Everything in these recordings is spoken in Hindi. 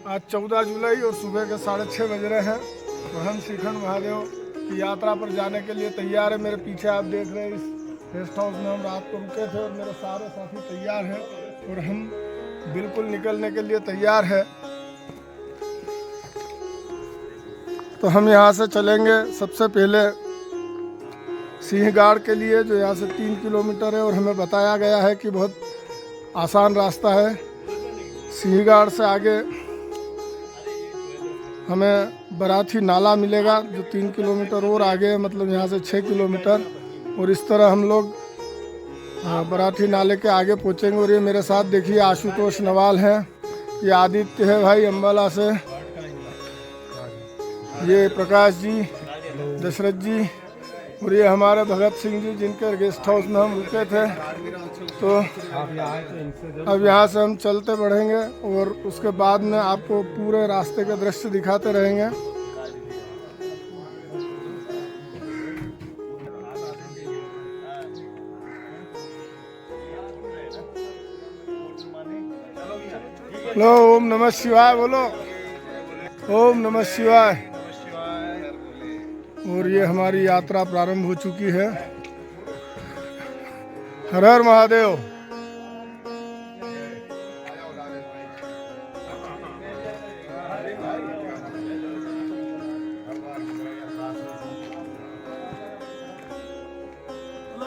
आज 14 जुलाई और सुबह के 6:30 बज रहे हैं और हम श्रीखंड महादेव की यात्रा पर जाने के लिए तैयार है। मेरे पीछे आप देख रहे हैं, इस रेस्ट हाउस में हम रात को रुके थे और मेरे सारे साथी तैयार हैं और हम बिल्कुल निकलने के लिए तैयार है। तो हम यहाँ से चलेंगे सबसे पहले सिंहगाड़ के लिए, जो यहाँ से 3 किलोमीटर है और हमें बताया गया है कि बहुत आसान रास्ता है। सिंहगाड़ से आगे हमें बराथी नाला मिलेगा जो 3 किलोमीटर और आगे है, मतलब यहाँ से 6 किलोमीटर। और इस तरह हम लोग बराथी नाले के आगे पहुँचेंगे। और ये मेरे साथ देखिए आशुतोष नवाल हैं, ये आदित्य है भाई अम्बाला से, ये प्रकाश जी, दशरथ जी, और ये हमारे भगत सिंह जी जिनके गेस्ट हाउस में हम रुके थे। तो अब यहाँ से हम चलते बढ़ेंगे और उसके बाद में आपको पूरे रास्ते के दृश्य दिखाते रहेंगे। लो ओम नमः शिवाय बोलो, ओम नमः शिवाय। और ये हमारी यात्रा प्रारंभ हो चुकी है। हर हर महादेव।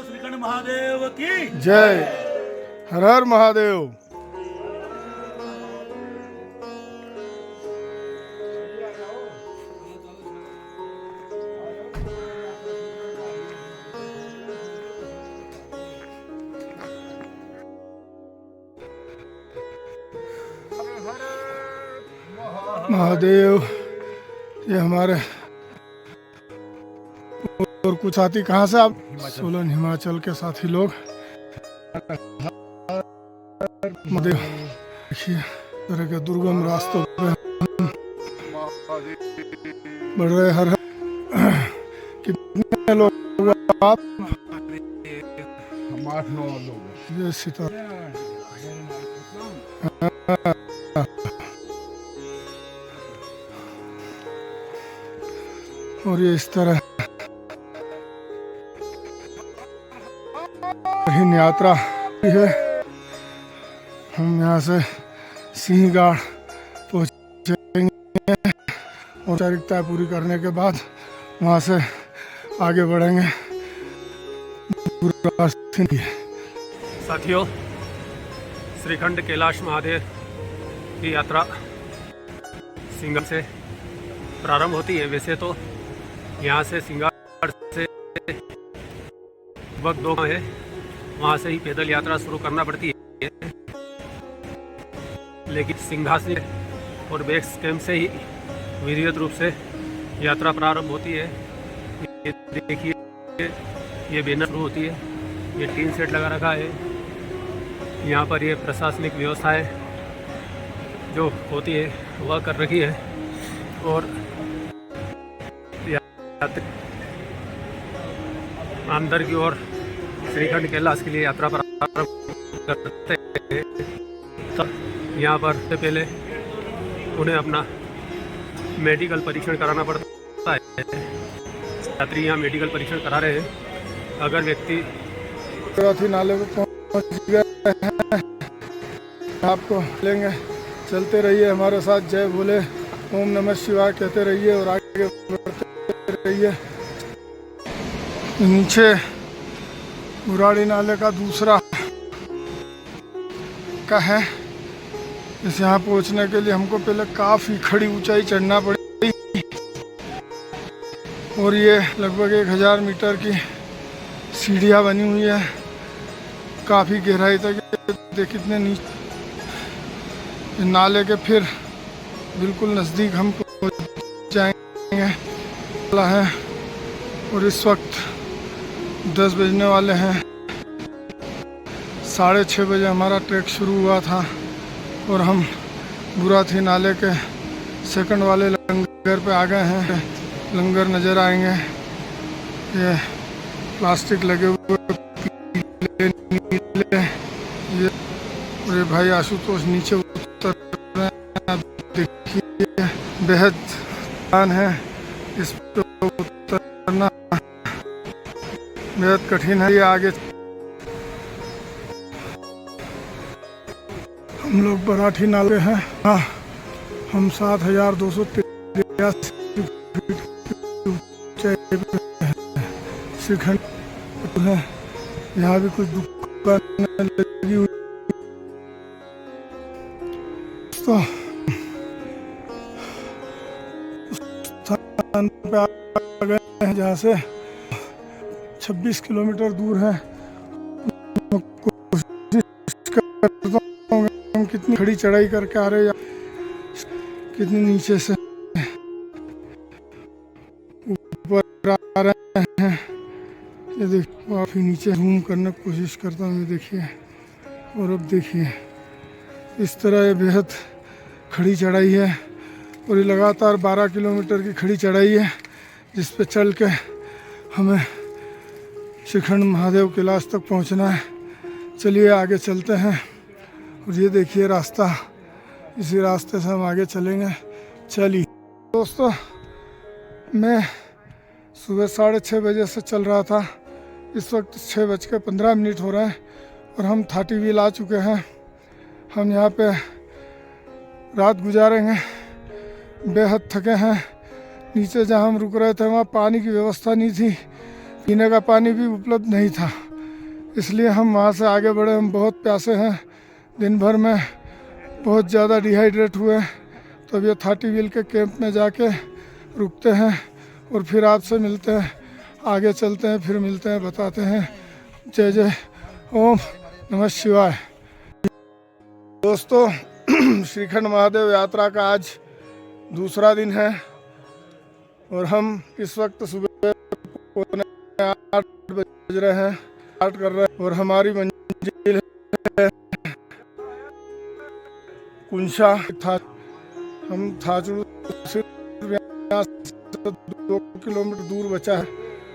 श्रीखंड महादेव की जय। हर हर महादेव। महादेव। ये हमारे और कुछ साथी कहाँ से आप? सोलन हिमाचल के साथी लोग। महादेव देखिए तरह के दुर्गम रास्तों पे बढ़ रहे। हर कितने लोग आप? हम 8-9 लोग। ये सीता और ये इस तरह यात्रा है। हम यहाँ से सिंहगाड़ पहुँचेंगे। औपचारिकता पूरी करने के बाद वहाँ से आगे बढ़ेंगे। साथियों, श्रीखंड कैलाश महादेव की यात्रा सिंहगाड़ से प्रारंभ होती है। वैसे तो यहाँ से सिंहगाड़ से वक्त 2 है, वहाँ से ही पैदल यात्रा शुरू करना पड़ती है, लेकिन सिंहासनी और बेस कैंप से ही विधिवत रूप से यात्रा प्रारंभ होती है। ये देखिए, ये बैनर शुरू होती है, ये टीन सेट लगा रखा है। यहाँ पर ये प्रशासनिक व्यवस्थाएं जो होती है वह कर रखी है और अंदर की ओर श्रीखंड कैलाश के लिए यात्रा प्रारंभ करते हैं। तब यहाँ पर से पहले उन्हें अपना मेडिकल परीक्षण कराना पड़ता है। यात्री यहाँ मेडिकल परीक्षण करा रहे हैं। अगर व्यक्ति नाले पे पहुँच गए हैं, आपको लेंगे। चलते रहिए हमारे साथ, जय भोले, ओम नमः शिवाय कहते रहिए और आगे बढ़ते रहिए। नीचे बुराड़ी नाले का दूसरा का है। इस यहाँ पहुँचने के लिए हमको पहले काफ़ी खड़ी ऊंचाई चढ़ना पड़ी और ये लगभग 1000 मीटर की सीढ़ियाँ बनी हुई है, काफ़ी गहराई तक। देख कितने नीचे नाले के फिर बिल्कुल नज़दीक हम पहुँच जाएंगे है। और इस वक्त 10 बजने वाले हैं। 6:30 बजे हमारा ट्रैक शुरू हुआ था और हम बुराथी नाले के सेकंड वाले लंगर पे आ गए हैं। लंगर नज़र आएंगे, ये प्लास्टिक लगे हुए पीले नीले। ये भाई आशुतोष नीचे उतर रहे हैं, आप देखिए। बेहद आसान है, इस पे उतरना बेहद कठिन है। ये आगे हम लोग बराठी नाले हैं। हाँ, हम 7,283 फीट की ऊंचाई पे हैं। श्रीखंड है, यहाँ भी कुछ दुकानें लगी हुई। तो स्थान पे आ गए हैं जहाँ से 26 किलोमीटर दूर है। कोशिश करता हूँ हम कितनी खड़ी चढ़ाई करके आ रहे हैं, कितनी नीचे से ऊपर आ रहे हैं। ये देखिए, काफ़ी नीचे जूम करने की कोशिश करता हूँ। ये देखिए, और अब देखिए, इस तरह ये बेहद खड़ी चढ़ाई है और ये लगातार 12 किलोमीटर की खड़ी चढ़ाई है, जिस पे चल के हमें श्रीखंड महादेव कैलाश तक पहुंचना है। चलिए आगे चलते हैं। और ये देखिए रास्ता, इसी रास्ते से हम आगे चलेंगे। चलिए दोस्तों, मैं सुबह 6:30 बजे से चल रहा था। इस वक्त 6:15 हो रहे हैं और हम थाटी व्हील आ चुके हैं। हम यहाँ पे रात गुजारेंगे। बेहद थके हैं। नीचे जहाँ हम रुक रहे थे वहाँ पानी की व्यवस्था नहीं थी, पीने का पानी भी उपलब्ध नहीं था, इसलिए हम वहाँ से आगे बढ़े। हम बहुत प्यासे हैं, दिन भर में बहुत ज़्यादा डिहाइड्रेट हुए। तो अब ये थाटी व्हील के कैंप में जाके रुकते हैं और फिर आपसे मिलते हैं, आगे चलते हैं, फिर मिलते हैं, बताते हैं। जय जय ओम नमः शिवाय। दोस्तों, श्रीखंड महादेव यात्रा का आज दूसरा दिन है और हम इस वक्त सुबह 8 बज रहे हैं, स्टार्ट कर रहे हैं। और हमारी मंजिल है कुंशा। हम थाचड़ू से 2 किलोमीटर दूर बचा है,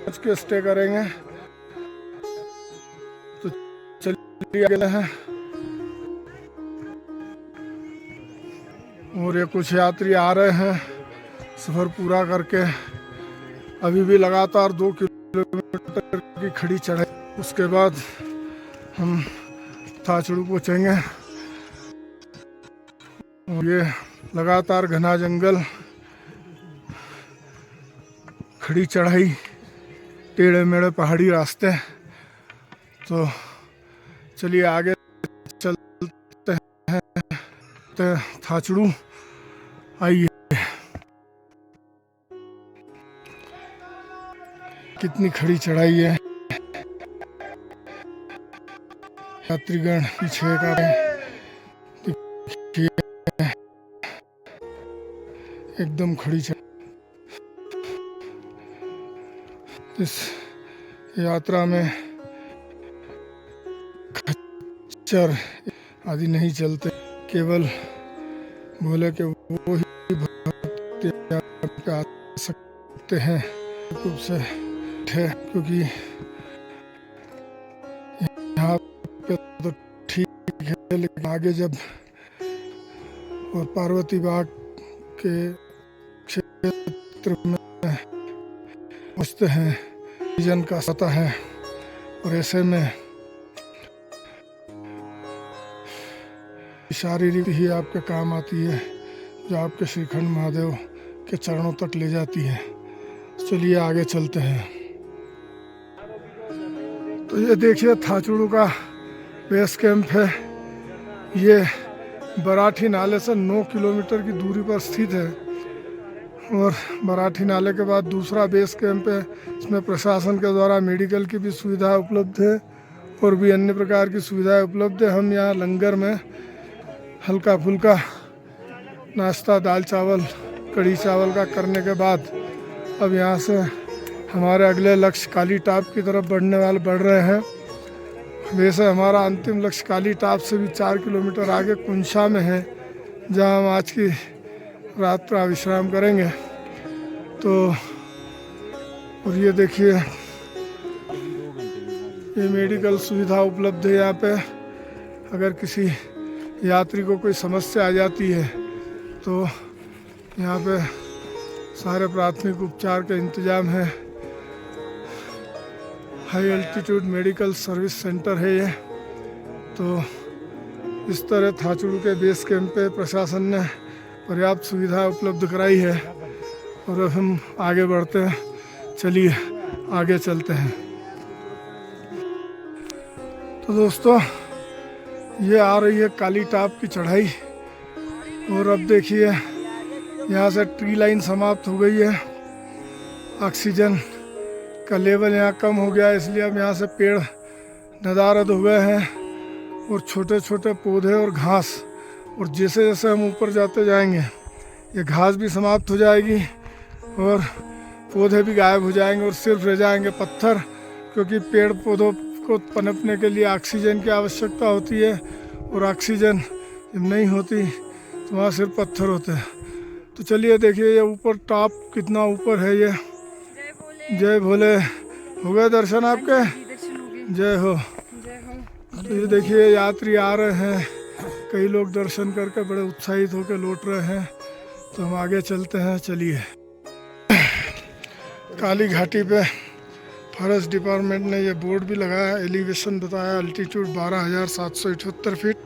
बच के स्टे करेंगे। तो चलिए आगे हैं। और ये कुछ यात्री आ रहे हैं सफ़र पूरा करके। अभी भी लगातार 2 किलोमीटर की खड़ी चढ़ाई, उसके बाद हम थाचड़ू पहुँचेंगे। और ये लगातार घना जंगल, खड़ी चढ़ाई, टेढ़े मेढ़े पहाड़ी रास्ते। तो चलिए आगे चलते हैं। थाचड़ू आइए। कितनी खड़ी चढ़ाई है। यात्रीगण पीछे का एकदम खड़ी चढ़ाई। इस यात्रा में खच्चर आदि नहीं चलते, केवल बोले कि वो ही भक्त पे आ सकते हैं रूप से, क्योंकि यहाँ पे तो ठीक है, लेकिन आगे जब और पार्वती बाग के क्षेत्र में पहुँचते हैं, जन का सतह है। और ऐसे में शारीरिक ही आपके काम आती है, जो आपके श्रीखंड महादेव के चरणों तक ले जाती है। चलिए आगे चलते हैं। तो ये देखिए थाचड़ू का बेस कैंप है। ये बराठी नाले से 9 किलोमीटर की दूरी पर स्थित है। और बराठी नाले के बाद दूसरा बेस कैंप है। इसमें प्रशासन के द्वारा मेडिकल की भी सुविधा उपलब्ध है और भी अन्य प्रकार की सुविधाएं उपलब्ध है। हम यहाँ लंगर में हल्का फुल्का नाश्ता, दाल चावल, कढ़ी चावल का करने के बाद अब यहाँ से हमारे अगले लक्ष्य काली टाप की तरफ बढ़ रहे हैं। वैसे हमारा अंतिम लक्ष्य काली टाप से भी 4 किलोमीटर आगे कुंशा में है, जहाँ हम आज की रात का विश्राम करेंगे। तो और ये देखिए, ये मेडिकल सुविधा उपलब्ध है यहाँ पे। अगर किसी यात्री को कोई समस्या आ जाती है तो यहाँ पे सारे प्राथमिक उपचार का इंतजाम है। High altitude medical service centre है ये। तो इस तरह थाचुड़ के बेस कैंप पे प्रशासन ने पर्याप्त सुविधा उपलब्ध कराई है और अब हम आगे बढ़ते हैं। चलिए आगे चलते हैं। तो दोस्तों, ये आ रही है काली टाप की चढ़ाई और अब देखिए यहाँ से ट्री लाइन समाप्त हो गई है। ऑक्सीजन का लेवल यहाँ कम हो गया, इसलिए अब यहाँ से पेड़ नदारद हो गए हैं और छोटे छोटे पौधे और घास, और जैसे जैसे हम ऊपर जाते जाएंगे ये घास भी समाप्त हो जाएगी और पौधे भी गायब हो जाएंगे और सिर्फ रह जाएंगे पत्थर, क्योंकि पेड़ पौधों को पनपने के लिए ऑक्सीजन की आवश्यकता होती है और ऑक्सीजन जब नहीं होती तो वहाँ सिर्फ पत्थर होते हैं। तो चलिए देखिए ये ऊपर टॉप कितना ऊपर है ये। जय भोले। हो गए दर्शन आपके? जय हो। तो ये देखिए यात्री आ रहे हैं, कई लोग दर्शन करके बड़े उत्साहित होकर लौट रहे हैं। तो हम आगे चलते हैं। चलिए। काली घाटी पे फॉरेस्ट डिपार्टमेंट ने ये बोर्ड भी लगाया, एलिवेशन बताया अल्टीट्यूड 12,778 फीट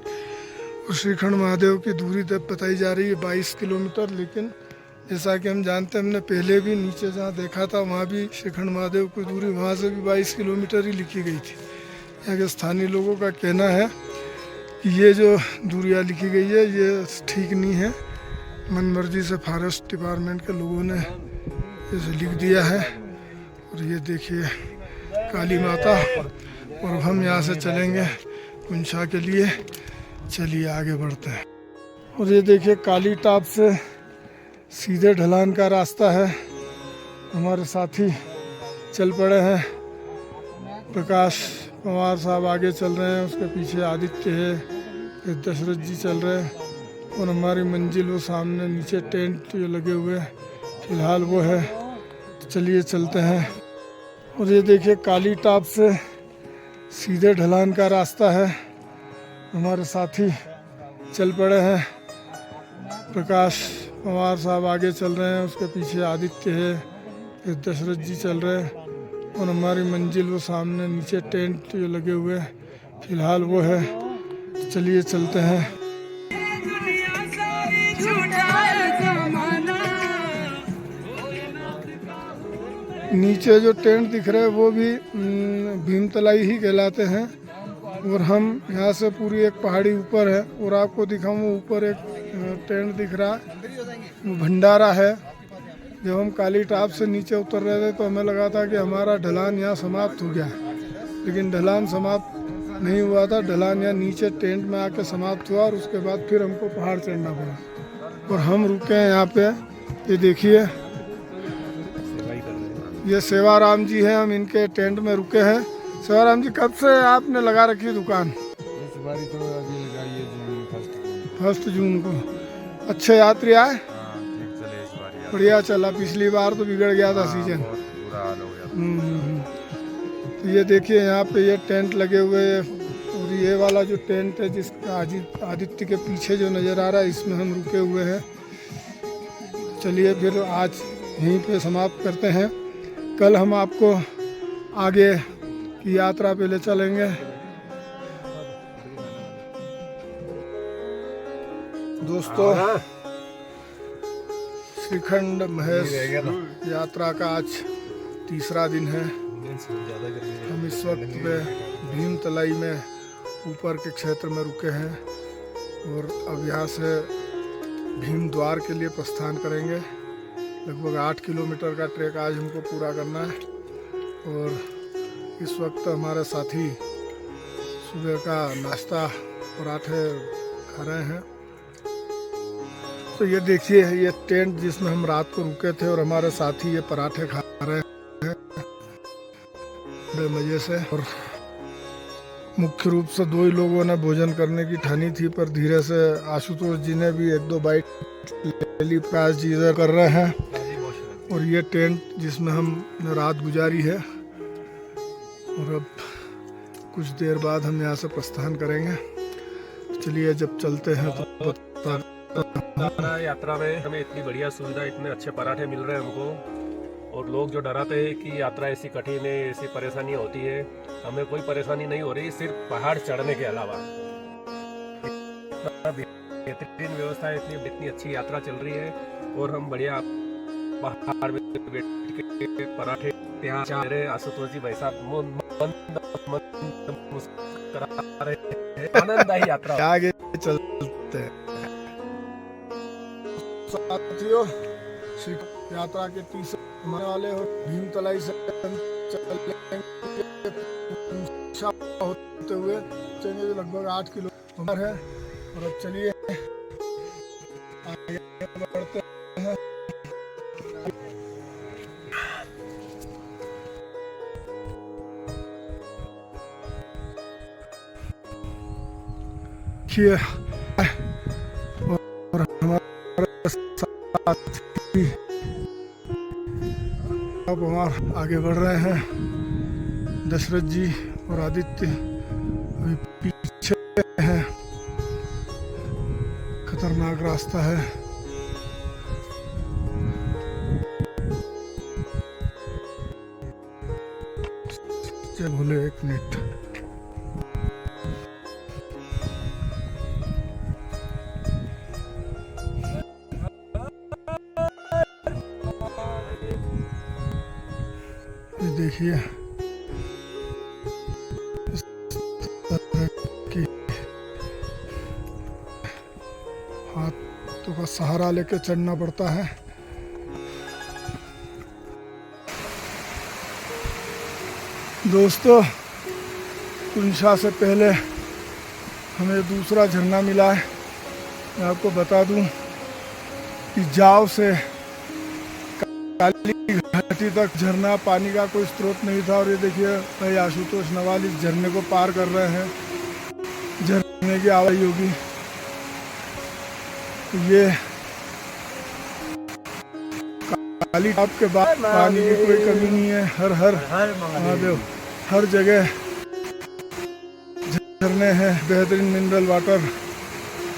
और श्रीखंड महादेव की दूरी तक बताई जा रही है 22 किलोमीटर। लेकिन जैसा कि हम जानते हैं, हमने पहले भी नीचे जहाँ देखा था वहाँ भी श्रीखंड महादेव की दूरी वहाँ से भी 22 किलोमीटर ही लिखी गई थी। यहाँ के स्थानीय लोगों का कहना है कि ये जो दूरियाँ लिखी गई है ये ठीक नहीं है, मनमर्जी से फॉरेस्ट डिपार्टमेंट के लोगों ने इसे लिख दिया है। और ये देखिए काली माता, और अब हम यहाँ से चलेंगे कुंशा के लिए। चलिए आगे बढ़ते हैं। और ये देखिए काली टाप से सीधे ढलान का रास्ता है। हमारे साथी चल पड़े हैं, प्रकाश पवार साहब आगे चल रहे हैं, उसके पीछे आदित्य है, फिर दशरथ जी चल रहे हैं और हमारी मंजिल वो सामने नीचे टेंट जो लगे हुए फिलहाल वो है। तो चलिए चलते हैं। और ये देखिए काली टाप से सीधे ढलान का रास्ता है। हमारे साथी चल पड़े हैं, प्रकाश पवार साहब आगे चल रहे हैं, उसके पीछे आदित्य है, फिर दशरथ जी चल रहे हैं और हमारी मंजिल वो सामने नीचे टेंट जो लगे हुए फिलहाल वो है। तो चलिए चलते हैं। नीचे जो टेंट दिख रहे हैं वो भी भीमतलाई ही कहलाते हैं और हम यहाँ से पूरी एक पहाड़ी ऊपर है और आपको दिखाऊँ वो ऊपर एक टेंट दिख रहा है, वो भंडारा है। जब हम काली टाप से नीचे उतर रहे थे तो हमें लगा था कि हमारा ढलान यहाँ समाप्त हो गया, लेकिन ढलान समाप्त नहीं हुआ था। ढलान यहाँ नीचे टेंट में आके समाप्त हुआ और उसके बाद फिर हमको पहाड़ चढ़ना पड़ा और हम रुके हैं यहाँ पे। ये देखिए ये सेवाराम जी हैं, हम इनके टेंट में रुके हैं। सेवाराम जी, कब से आपने लगा रखी है दुकान? इस बारी तो अभी लगाई है फर्स्ट जून को। अच्छे यात्री आए? ठीक चले इस बार। बढ़िया चला, पिछली बार तो बिगड़ गया था सीजन। बुरा हाल हो गया। तो ये देखिए यहाँ पे ये टेंट लगे हुए हैं और ये वाला जो टेंट है जिसका आदित्य के पीछे जो नज़र आ रहा है इसमें हम रुके हुए हैं। चलिए फिर आज यहीं पे समाप्त करते हैं। कल हम आपको आगे की यात्रा पे ले चलेंगे। दोस्तों, श्रीखंड महेश यात्रा का आज तीसरा दिन है। हम इस वक्त पे भीमतलाई में ऊपर के क्षेत्र में रुके हैं और अब यहाँ से भीम द्वार के लिए प्रस्थान करेंगे। लगभग 8 किलोमीटर का ट्रैक आज हमको पूरा करना है और इस वक्त हमारे साथी सुबह का नाश्ता पराठे खा रहे हैं। तो ये देखिए ये टेंट जिसमें हम रात को रुके थे और हमारे साथी ये पराठे खा रहे हैं बड़े मज़े से। और मुख्य रूप से 2 ही लोगों ने भोजन करने की ठानी थी, पर धीरे से आशुतोष जी ने भी 1-2 बाइट ले ली। प्रकाश जी इधर कर रहे हैं और ये टेंट जिसमें हमने रात गुजारी है और अब कुछ देर बाद हम यहाँ से प्रस्थान करेंगे। चलिए जब चलते हैं तो केदारनाथ यात्रा में हमें इतनी बढ़िया सुविधा, इतने अच्छे पराठे मिल रहे हैं हमको। और लोग जो डराते हैं कि यात्रा ऐसी कठिन है, ऐसी परेशानी होती है, हमें कोई परेशानी नहीं हो रही, सिर्फ पहाड़ चढ़ने के अलावा। इतना बेहतरीन व्यवस्था है, इतनी अच्छी यात्रा चल रही है और हम बढ़िया पहाड़ में बैठ के पराठे यहाँ चाह रहे। आशुतोष जी भाई साहब मुस्कुरा रहे हैं, आनंददायी यात्रा। आगे चलते हैं साथियों। श्री यात्रा के 30 होने वाले हो, भीमतलाई से चलेंगे होते हुए चलेंगे, लगभग 8 किलोमीटर है। और अब चलिए आगे बढ़ते हैं। और हमारे साथी अब हमारे आगे बढ़ रहे हैं। दशरथ जी और आदित्य अभी पीछे हैं। खतरनाक रास्ता है। जय भोले। 1 मिनट। ये देखिए इस तरह की हाथों का सहारा लेके चढ़ना पड़ता है। दोस्तों, कुंशा से पहले हमें दूसरा झरना मिला है। मैं आपको बता दूं कि जाव से काली घाटी तक झरना पानी का कोई स्रोत नहीं था। और ये देखिए भाई आशुतोष नवाल इस झरने को पार कर रहे हैं। झरने की आवाज होगी। ये काली घाट के बाद पानी की कोई कमी नहीं है। हर हर महादेव। हर जगह झरने हैं, बेहतरीन मिनरल वाटर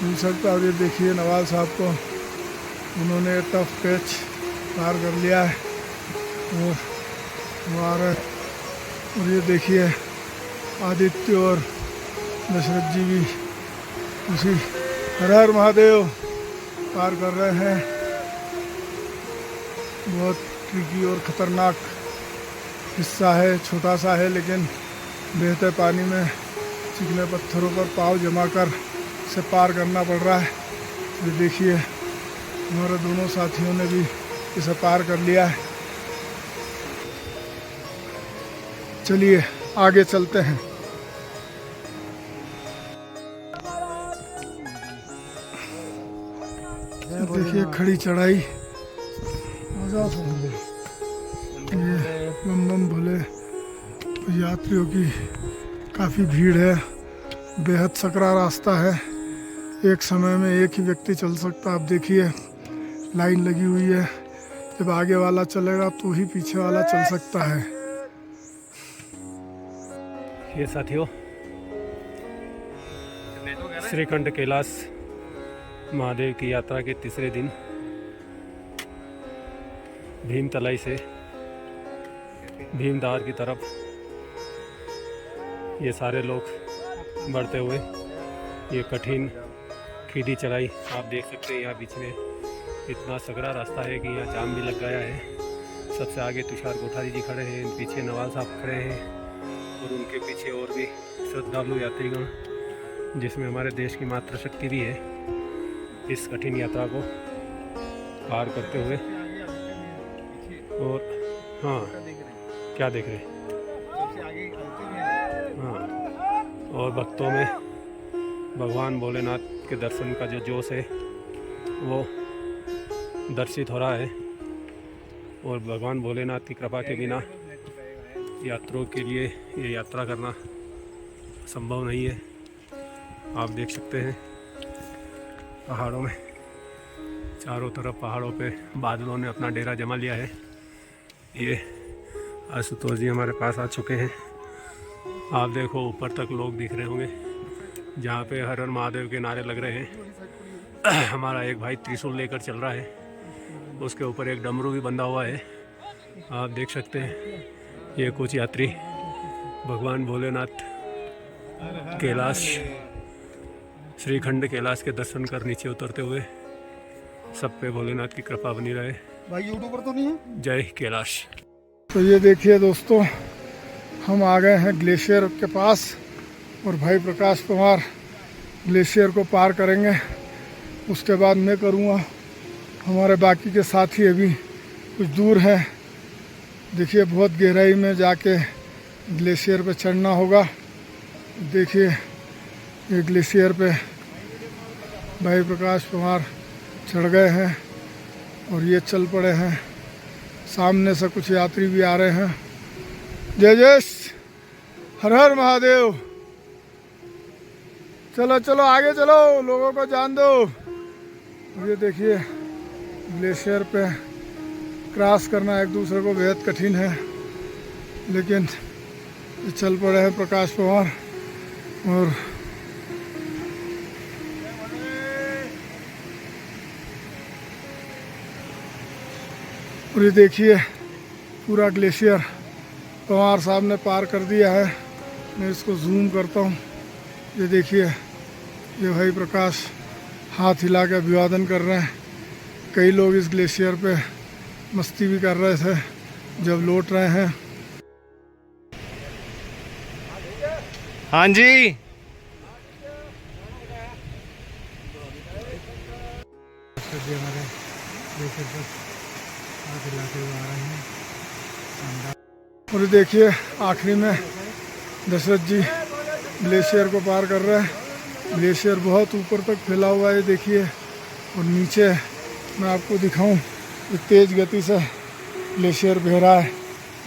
मिल सकता है। और ये देखिए नवाल साहब को, उन्होंने टफ पैच पार कर लिया है। और हमारा और ये देखिए आदित्य और दशरथ जी भी उसी हर हर महादेव पार कर रहे हैं। बहुत ट्रिकी और ख़तरनाक हिस्सा है, छोटा सा है, लेकिन बहते पानी में चिकने पत्थरों पर पाँव जमा कर से पार करना पड़ रहा है। ये देखिए हमारे दोनों साथियों ने भी इसे पार कर लिया है। चलिए आगे चलते हैं। देखिए खड़ी चढ़ाई, मजा समझे। ये बम बम भोले यात्रियों की काफ़ी भीड़ है। बेहद सकरा रास्ता है। एक समय में एक ही व्यक्ति चल सकता। आप देखिए लाइन लगी हुई है। जब आगे वाला चलेगा तो ही पीछे वाला चल सकता है। ये साथियों, श्रीखंड कैलाश महादेव की यात्रा के तीसरे दिन भीमतलाई से भीमधार की तरफ ये सारे लोग बढ़ते हुए ये कठिन खीदी चढ़ाई आप देख सकते हैं। यहाँ बीच में इतना सकरा रास्ता है कि यहाँ जाम भी लग गया है। सबसे आगे तुषार कोठारी जी खड़े हैं, पीछे नवाल साहब खड़े हैं और उनके पीछे और भी श्रद्धालु यात्रीगण, जिसमें हमारे देश की मातृशक्ति भी है, इस कठिन यात्रा को पार करते हुए। और हाँ, क्या देख रहे हैं? हाँ, और भक्तों में भगवान भोलेनाथ के दर्शन का जो जोश है वो दर्शित हो रहा है। और भगवान भोलेनाथ की कृपा के बिना यात्रियों के लिए ये यात्रा करना संभव नहीं है। आप देख सकते हैं पहाड़ों में, चारों तरफ पहाड़ों पे बादलों ने अपना डेरा जमा लिया है। ये आशुतोष जी हमारे पास आ चुके हैं। आप देखो ऊपर तक लोग दिख रहे होंगे, जहाँ पे हर हर महादेव के नारे लग रहे हैं। हमारा एक भाई त्रिशूल लेकर चल रहा है, उसके ऊपर एक डमरू भी बंधा हुआ है। आप देख सकते हैं ये कुछ यात्री भगवान भोलेनाथ कैलाश श्रीखंड कैलाश के दर्शन कर नीचे उतरते हुए। सब पे भोलेनाथ की कृपा बनी रहे। भाई यूट्यूबर तो नहीं है? जय कैलाश। तो ये देखिए दोस्तों, हम आ गए हैं ग्लेशियर के पास और भाई प्रकाश कुमार ग्लेशियर को पार करेंगे, उसके बाद मैं करूँगा। हमारे बाकी के साथी अभी कुछ दूर हैं। देखिए बहुत गहराई में जाके ग्लेशियर पे चढ़ना होगा। देखिए ये ग्लेशियर पे भाई प्रकाश कुमार चढ़ गए हैं और ये चल पड़े हैं। सामने से कुछ यात्री भी आ रहे हैं। जय जय हर हर महादेव। चलो चलो आगे चलो, लोगों को जान दो। ये देखिए ग्लेशियर पे क्रॉस करना एक दूसरे को बेहद कठिन है, लेकिन ये चल पड़े हैं प्रकाश कुमार। और ये देखिए पूरा ग्लेशियर पवार साहब ने पार कर दिया है। मैं इसको जूम करता हूँ। ये देखिए ये भाई प्रकाश हाथ हिला के अभिवादन कर रहे हैं। कई लोग इस ग्लेशियर पे मस्ती भी कर रहे थे जब लौट रहे हैं। हाँ जी, और देखिए आखिरी में दशरथ जी ग्लेशियर को पार कर रहे हैं। ग्लेशियर बहुत ऊपर तक फैला हुआ है देखिए, और नीचे मैं आपको दिखाऊं कि तेज़ गति से ग्लेशियर बह रहा है।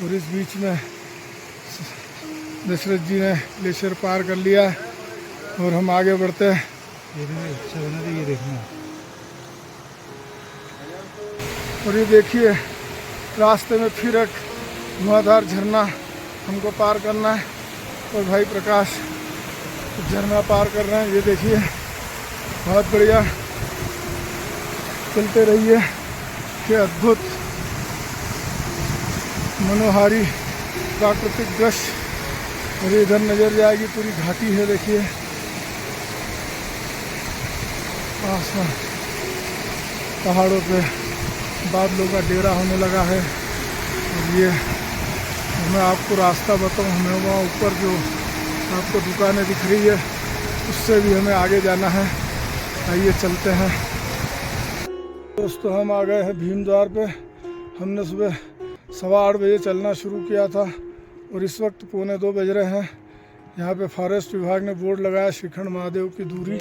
और इस बीच में दशरथ जी ने ग्लेशियर पार कर लिया है और हम आगे बढ़ते हैं। अच्छा बना था ये देखना। और ये देखिए रास्ते में फिर एक धुआंधार झरना हमको पार करना है और भाई प्रकाश झरना पार कर रहे हैं। ये देखिए बहुत बढ़िया, चलते रहिए। क्या अद्भुत मनोहारी प्राकृतिक दृश्य। और इधर नजर जाएगी पूरी घाटी है। देखिए आसमान पहाड़ों पे बादलों का डेरा होने लगा है। और ये मैं आपको रास्ता बताऊं, हमें वहाँ ऊपर जो आपको दुकानें दिख रही है उससे भी हमें आगे जाना है। आइए चलते हैं दोस्तों। हम आ गए हैं भीमद्वार पे। हमने सुबह 8:15 बजे चलना शुरू किया था और इस वक्त 1:45 बज रहे हैं। यहाँ पे फॉरेस्ट विभाग ने बोर्ड लगाया श्रीखंड महादेव की दूरी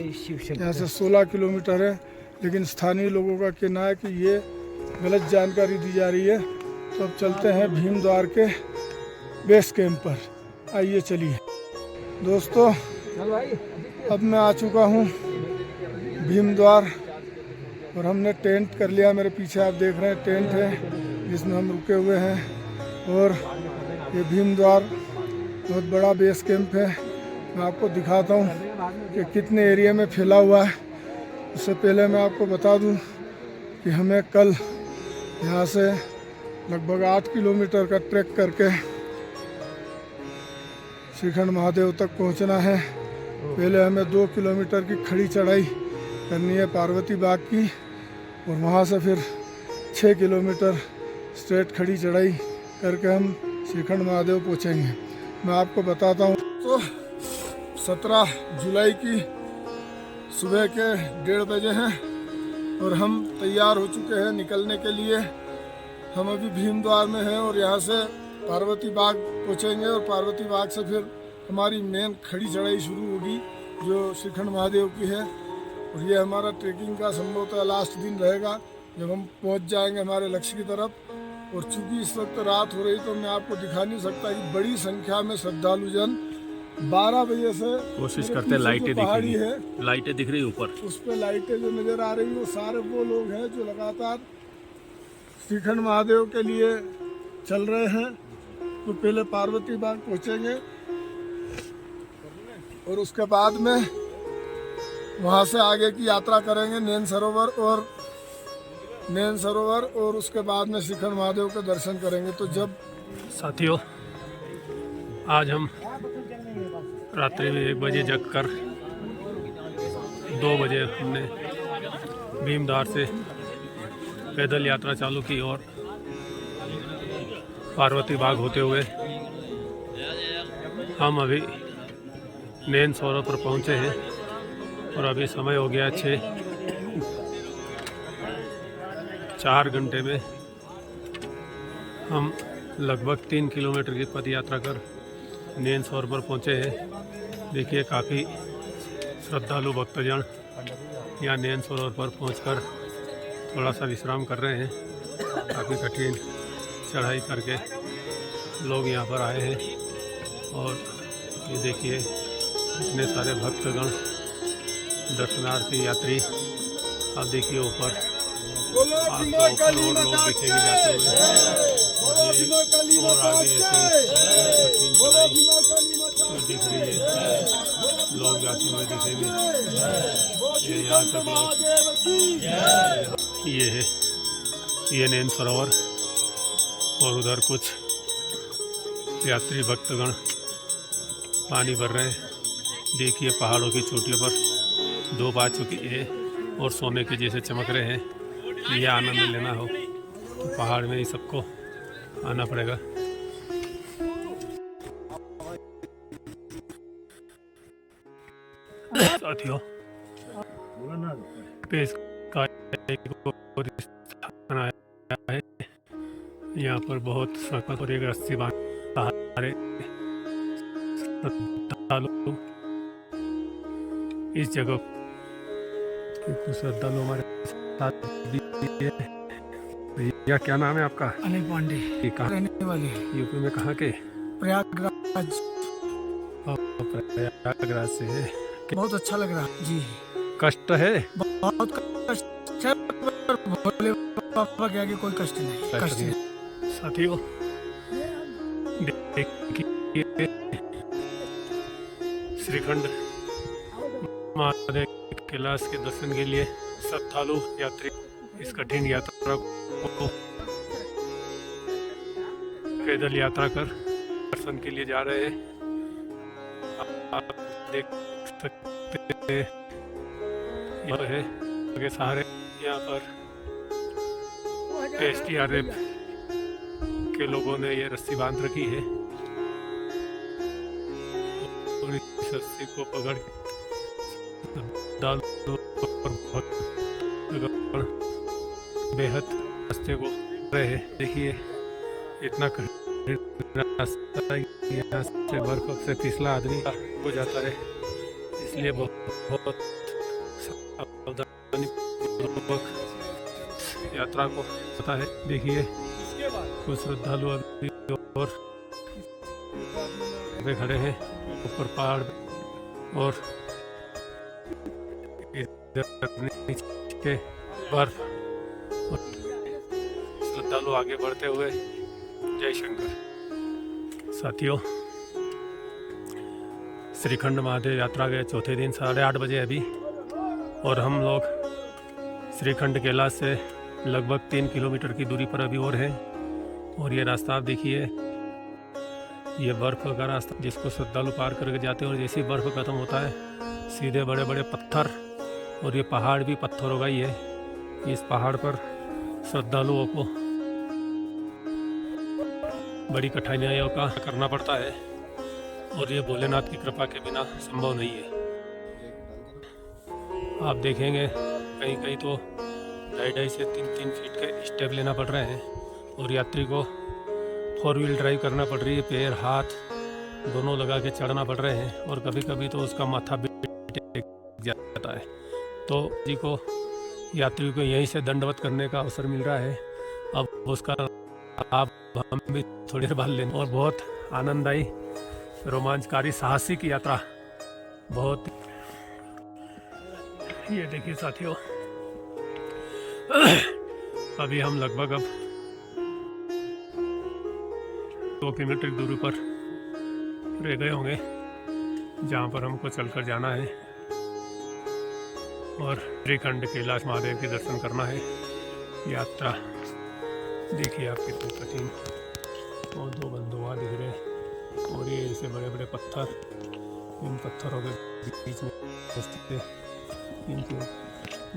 यहाँ से 16 किलोमीटर है, लेकिन स्थानीय लोगों का कहना है कि ये गलत जानकारी दी जा रही है। तो अब चलते हैं भीमद्वार के बेस कैंप पर। आइए चलिए दोस्तों, अब मैं आ चुका हूँ भीमद्वार और हमने टेंट कर लिया। मेरे पीछे आप देख रहे हैं टेंट है जिसमें हम रुके हुए हैं। और ये भीमद्वार बहुत बड़ा बेस कैंप है। मैं आपको दिखाता हूँ कि कितने एरिया में फैला हुआ है। उससे पहले मैं आपको बता दूँ कि हमें कल यहाँ से लगभग 8 किलोमीटर का ट्रैक करके श्रीखंड महादेव तक पहुँचना है। पहले हमें 2 किलोमीटर की खड़ी चढ़ाई करनी है पार्वती बाग की, और वहाँ से फिर 6 किलोमीटर स्ट्रेट खड़ी चढ़ाई करके हम श्रीखंड महादेव पहुँचेंगे। मैं आपको बताता हूँ तो 17 जुलाई की सुबह के 1:30 बजे हैं और हम तैयार हो चुके हैं निकलने के लिए। हम अभी भीमद्वार में हैं और यहाँ से पार्वती बाग पहुँचेंगे और पार्वती बाग से फिर हमारी मेन खड़ी चढ़ाई शुरू होगी जो श्रीखंड महादेव की है। और ये हमारा ट्रेकिंग का संभवतः लास्ट दिन रहेगा जब हम पहुँच जाएंगे हमारे लक्ष्य की तरफ। और चूँकि इस वक्त रात हो रही तो मैं आपको दिखा नहीं सकता कि बड़ी संख्या में श्रद्धालु जन 12 बजे से कोशिश करते हैं लाइटें पहाड़ी है, लाइटें दिख रही ऊपर, उस पर लाइटें जो नज़र आ रही वो सारे वो लोग हैं जो लगातार श्रीखंड महादेव के लिए चल रहे हैं। तो पहले पार्वती बाग पहुँचेंगे और उसके बाद में वहाँ से आगे की यात्रा करेंगे नैन सरोवर और उसके बाद में श्रीखंड महादेव के दर्शन करेंगे। तो जब साथियों, आज हम रात्रि में 1 बजे जग कर 2 बजे हमने भीमधार से पैदल यात्रा चालू की और पार्वती बाग होते हुए हम अभी नैन सरोवर पर पहुंचे हैं और अभी समय हो गया 4 घंटे में हम लगभग 3 किलोमीटर की पद यात्रा कर नैन सरोवर पर पहुंचे हैं। देखिए काफ़ी श्रद्धालु भक्तजन यहाँ नैन सरोवर पर पहुंचकर थोड़ा सा विश्राम कर रहे हैं। काफ़ी कठिन चढ़ाई करके लोग यहाँ पर आए हैं और ये देखिए इतने सारे भक्तगण दर्शनार्थी यात्री। अब देखिए ऊपर आपको लोग दिखेंगे जाते हुए और आगे ऐसे दिख रही है, लोग जाते हुए दिखेंगे। ये यहाँ तक ये है, ये नैन सरोवर और उधर कुछ यात्री भक्तगण पानी भर रहे हैं। देखिए पहाड़ों की चोटियों पर धूप आ चुकी है और सोने के जैसे चमक रहे हैं। ये आनंद लेना हो तो पहाड़ में ही सबको आना पड़ेगा। साथियों, पेश का एक और स्थान आया है। यहाँ पर बहुत सख्त और एक रस्सी बांध सहारे श्रद्धालु इस जगह कुछ श्रद्धालु हमारे साथ भी है। भैया क्या नाम है आपका? अनिल पांडे। कहाँ रहने वाले? यूपी में कहाँ के? प्रयागराज। प्रयागराज से है। बहुत अच्छा लग रहा है जी। कष्ट है? बहुत कष्ट है, पर भोले बाबा के आगे कोई कष्ट नहीं। कष्ट नहीं। साथियों देखिए श्रीखंड महादेव कैलाश के दर्शन के लिए श्रद्धालु यात्री इस कठिन यात्रा को पैदल यात्रा कर दर्शन के लिए जा रहे हैं। आप देख सकते हैं यह है के सहारे यहाँ पर SDRF के लोगों ने ये रस्सी बांध रखी है और इस रस्सी को पकड़ बेहद रास्ते को रहे हैं। देखिए इतना रास्ता यहाँ से बर्फ से फिसला आदमी हो जाता है, इसलिए बहुत सावधानी पूर्वक यात्रा को पता है। देखिए कुछ श्रद्धालु अभी और वे खड़े हैं ऊपर पहाड़ और नीचे बर्फ और श्रद्धालु आगे बढ़ते हुए। जय शंकर। साथियों, श्रीखंड महादेव यात्रा गए चौथे दिन 8:30 बजे अभी और हम लोग श्रीखंड कैलाश से लगभग 3 किलोमीटर की दूरी पर अभी और हैं। और ये रास्ता आप देखिए, ये बर्फ का रास्ता जिसको श्रद्धालु पार करके जाते हैं और जैसे ही बर्फ खत्म होता है सीधे बड़े बड़े पत्थर और ये पहाड़ भी पत्थरों का ही है। इस पहाड़ पर श्रद्धालुओं को बड़ी कठिनाइयों का करना पड़ता है और ये भोलेनाथ की कृपा के बिना संभव नहीं है। आप देखेंगे कहीं कहीं तो 2.5 से 3 फीट के स्टेप लेना पड़ रहे हैं और यात्री को 4 व्हील ड्राइव करना पड़ रही है। पैर हाथ दोनों लगा के चढ़ना पड़ रहे हैं और कभी कभी तो उसका माथा भी टेक जाता है। तो जी को यात्रियों को यहीं से दंडवत करने का अवसर मिल रहा है। अब उसका आप हम भी थोड़ी देर बाद लेंगे और बहुत आनंददायी रोमांचकारी साहसिक यात्रा बहुत। ये देखिए साथियों, अभी हम लगभग अब 2 किलोमीटर की दूरी पर रह गए होंगे जहाँ पर हमको चलकर जाना है। और श्रीखंड कैलाश महादेव के दर्शन करना है। यात्रा देखिए आप कितनी कठिन, और दो बंधु वहाँ दिख रहे हैं, और ये ऐसे बड़े बड़े पत्थर, इन पत्थरों के बीच में इनको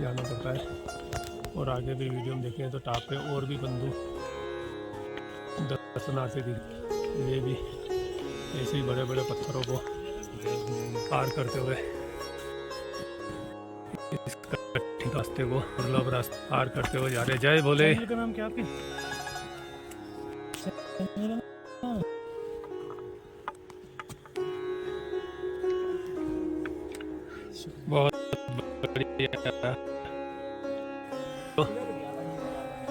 जाना पड़ता है। और आगे भी वीडियो में देखें तो टॉप पे और भी बंधु दर्शनार्थी दिख, ये भी ऐसे ही बड़े बड़े पत्थरों को पार करते हुए इस कठिन रास्ते को, दुर्लभ रास्ते पार करते हुए जा रहे। जय बोले। का नाम क्या आपके? बहुत बढ़िया।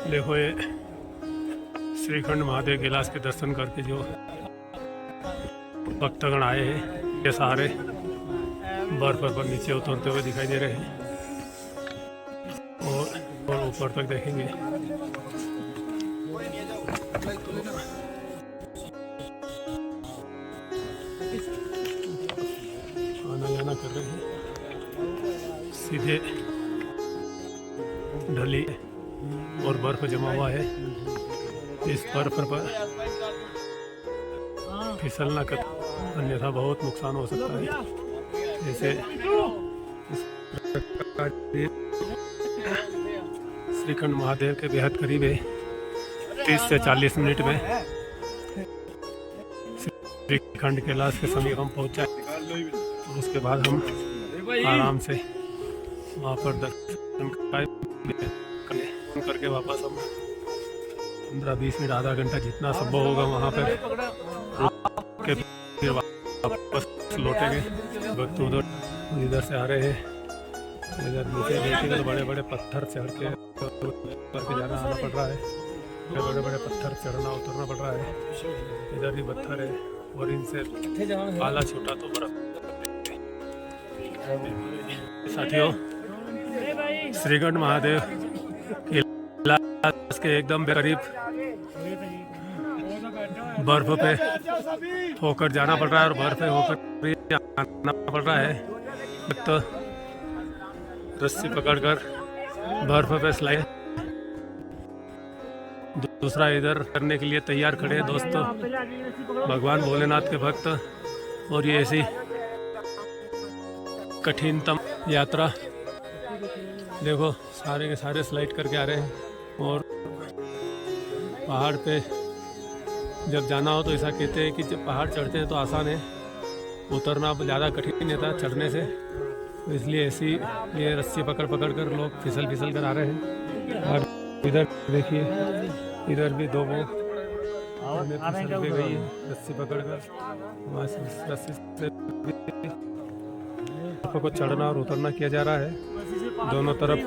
देखो ये श्रीखंड महादेव कैलाश के दर्शन करके जो भक्तगण आए हैं, ये सारे बर्फ पर नीचे उतरते हुए दिखाई दे रहे हैं, और ऊपर तक देखेंगे आना जाना कर रहे हैं। सीधे ढली और बर्फ जमा हुआ है, इस बर्फ पर फिसलना कर, अन्यथा बहुत नुकसान हो सकता है। जैसे श्रीखंड महादेव के बेहद करीब है, 30 से 40 मिनट में श्रीखंड कैलाश के समीप हम पहुंच जाए। उसके बाद हम आराम से वहाँ पर दर्शन करके वापस हम 15-20 मिनट, आधा घंटा जितना संभव होगा वहाँ पर रुक के फिर वापस लौटेंगे। भक्त उधर इधर से आ रहे हैं, इधर नीचे देखिए बड़े बड़े पत्थर चढ़ के करके जाना आना पड़ रहा है, बड़े बड़े पत्थर चढ़ना उतरना पड़ रहा है। इधर भी पत्थर है, और इनसे काला छोटा तो बर्फ। साथियों, श्रीखंड महादेव कैलाश के एकदम करीब बर्फ पे होकर जाना पड़ रहा है, और बर्फ पे होकर आना पड़ रहा है। तो रस्सी पकड़कर बर्फ पे स्लाइड, दूसरा इधर करने के लिए तैयार खड़े हैं दोस्तों भगवान भोलेनाथ के भक्त। और ये ऐसी कठिनतम यात्रा देखो, सारे के सारे स्लाइड करके आ रहे हैं। और पहाड़ पे जब जाना हो तो ऐसा कहते हैं कि जब पहाड़ चढ़ते हैं तो आसान है, उतरना ज़्यादा कठिन रहता है चढ़ने से, तो इसलिए ऐसी ये रस्सी पकड़ पकड़ कर लोग फिसल फिसल कर आ रहे हैं। और इधर देखिए, इधर भी दो वो फिसल के गई है रस्सी पकड़ कर, रस्सी से को चढ़ना और उतरना किया जा रहा है। दोनों तरफ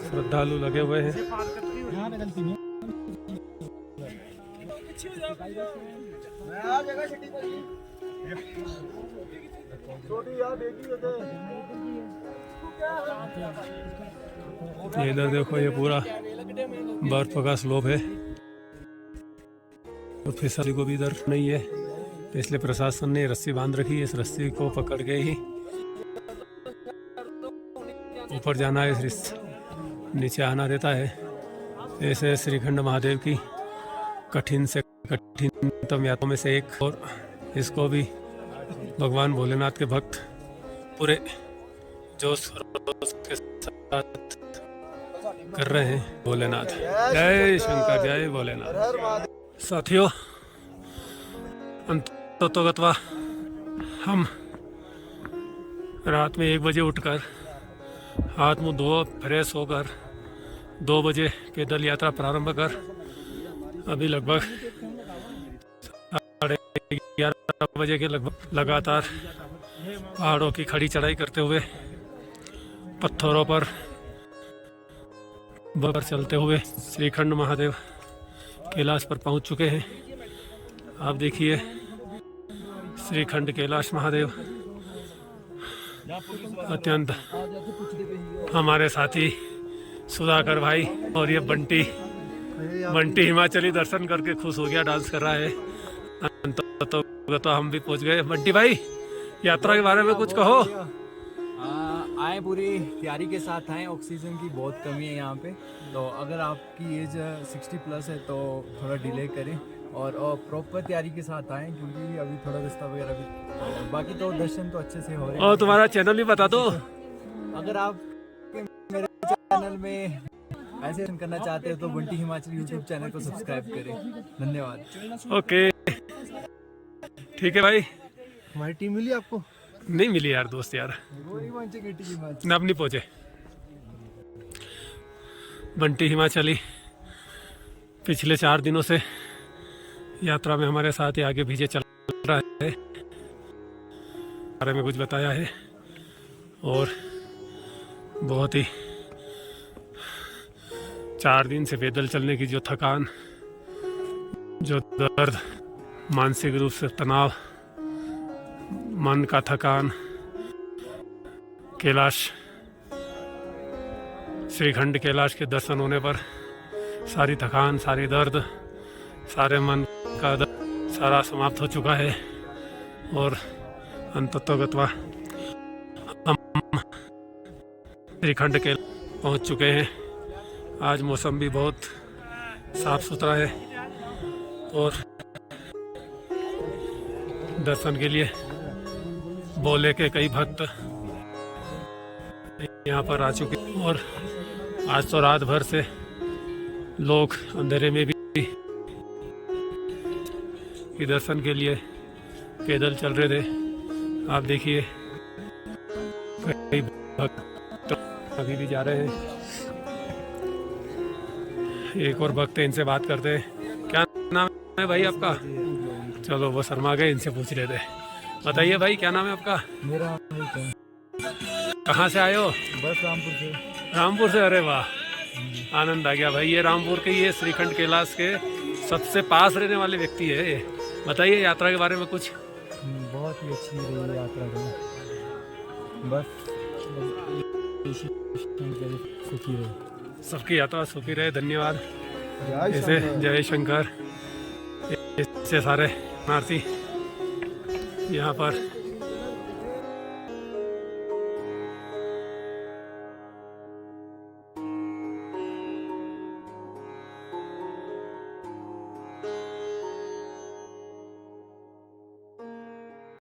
श्रद्धालु लगे हुए हैं। इधर देखो, ये पूरा बर्फ का स्लोप है, और फिसल को भी इधर नहीं है, इसलिए प्रशासन ने रस्सी बांध रखी है। इस रस्सी को पकड़ के ही ऊपर जाना है, नीचे आना रहता है। ऐसे श्रीखंड महादेव की कठिन से कठिनतम यात्राओं में से एक, और इसको भी भगवान भोलेनाथ के भक्त पूरे जोश के साथ कर रहे हैं। भोलेनाथ जय शंकर, जय भोलेनाथ। साथियों, अंततोगत्वा हम रात में 1 बजे उठकर हाथ मुँह धो फ्रेश होकर 2 बजे पैदल यात्रा प्रारंभ कर अभी लगभग 11:30 बजे के लगभग लगातार पहाड़ों की खड़ी चढ़ाई करते हुए, पत्थरों पर चलते हुए श्रीखंड महादेव कैलाश पर पहुंच चुके हैं। आप देखिए, श्रीखंड कैलाश महादेव अत्यंत हमारे साथी सुधाकर भाई और ये बंटी हिमाचली दर्शन करके खुश हो गया, डांस कर रहा है। तो हम भी पहुंच गए। बंटी भाई, यात्रा के बारे में कुछ कहो। आए पूरी तैयारी के साथ आए। ऑक्सीजन की बहुत कमी है यहाँ पे, तो अगर आपकी एज 60 प्लस है तो थोड़ा डिले करें और प्रॉपर तैयारी के साथ आएँ, क्योंकि अभी थोड़ा रास्ता वगैरह भी, बाकी तो दर्शन तो अच्छे से हो रहे हैं। और तुम्हारा चैनल भी बता दो। अगर आप मेरे चैनल में ऐसे करना चाहते हो तो बंटी हिमाचल यूट्यूब चैनल को सब्सक्राइब करें। धन्यवाद। ओके ठीक है भाई। हमारी टीम मिली आपको? नहीं मिली यार दोस्त यार, ना अब नहीं पहुंचे। बंटी हिमाचली पिछले 4 दिनों से यात्रा में हमारे साथ ही आगे पीछे चल रहा है, बारे में कुछ बताया है और बहुत ही 4 दिन से पैदल चलने की जो थकान, जो दर्द, मानसिक रूप से तनाव, मन का थकान, कैलाश श्रीखंड कैलाश के दर्शन होने पर सारी थकान, सारी दर्द, सारे मन का दर्द सारा समाप्त हो चुका है और अंततोगत्वा हम श्रीखंड के पहुंच चुके हैं। आज मौसम भी बहुत साफ सुथरा है और दर्शन के लिए बोले के कई भक्त यहाँ पर आ चुके और आज तो रात भर से लोग अंधेरे में भी दर्शन के लिए पैदल चल रहे थे। आप देखिए कई भक्त अभी भी जा रहे हैं। एक और भक्त है, इनसे बात करते हैं। क्या नाम है भाई आपका? चलो वो शर्मा गए, इनसे पूछ रहे थे। बताइए भाई क्या नाम है आपका? मेरा कहाँ से आए हो? बस रामपुर से। रामपुर से? अरे वाह, आनंद आ गया भाई। ये रामपुर के, ये श्रीखंड कैलाश के सबसे पास रहने वाले व्यक्ति है ये। बताइए यात्रा के बारे में कुछ। बहुत ही अच्छी रही यात्रा का, बस सुखी रहे। सबकी यात्रा सुखी रहे, धन्यवाद। ऐसे जय शंकर, ऐसे सारे नार्थी यहाँ पर